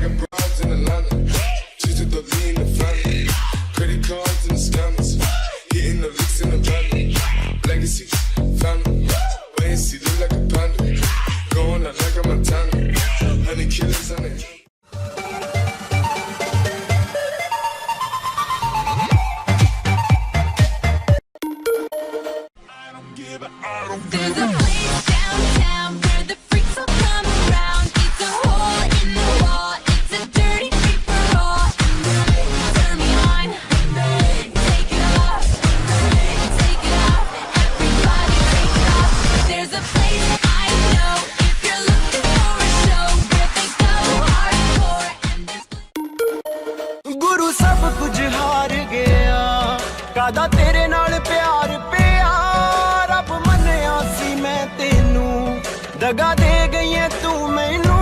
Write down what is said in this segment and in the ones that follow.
Stacking broads in Atlanta. Just to the lean the family. Credit cards and the scammers. Hitting the licks in the van. Legacies, family. Wait and see, look like a panda. Going out like a Montana. Honey killers on it. There's a place downtown where the freaks will come around. It's a hole in the wall. It's a dirty freak for all. Turn me on. Take it off. Take it off. Everybody take it off. There's a place I know if you're looking for a show where they go hardcore and there's गुरु सब कुछ हार गया कादा तेरे नाल प्यार पिया रब मन्निया सी मैं तेनू दगा दे गई है तू मैनू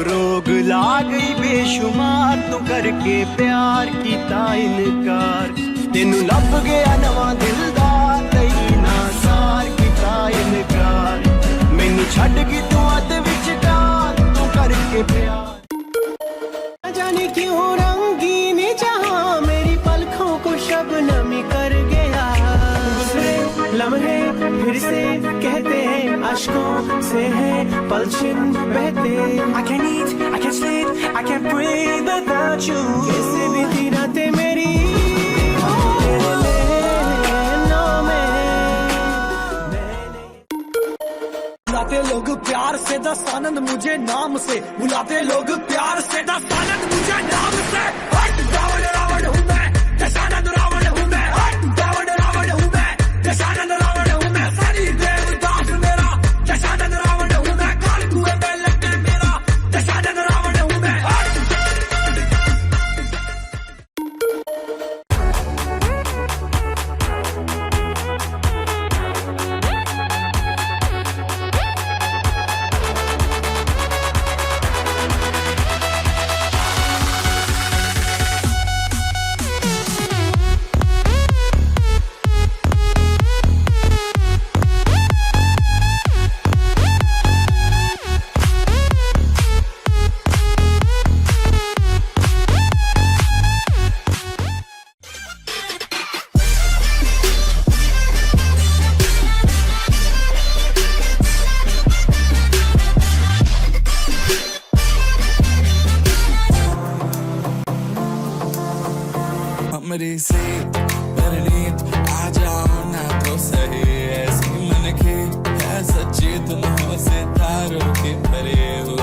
रोग ला गई बेशुमार तू करके प्यार कीता इनकार तेनू लभ गया नवा दिलदार तई ना सार कीता इनकार मैनू छड्ड गई तू अध विचकार तू करके प्यार जाने क्यों रंगीन जहां मेरी पलकों को शबनमी कर गया गुजरे लम्हे फिर से कहते हैं अश्कों से हैं पलछिन बहते I can't eat, I can't sleep, I can't breathe without you कैसे बीती रातें मेरी तेरे नैनों में बुलाते लोग प्यार से दस आनंद मुझे नाम से बुलाते लोग प्यार से दस आनंद मुझे नाम से हट रावण रावण हूँ मैं दशानंद रावण हूँ मैं हट रावण रावण हूँ मैं दशानंद रावण हूँ मैं सनी देवदास मेरा दशानंद रावण हूँ मैं काल कुएं में लगे मेरा दशानंद रावण हूँ मैं हमरी से परनीत आ जाओ ना तो सही ऐसी मन की है सच्ची तुम हो सितारों के परे हो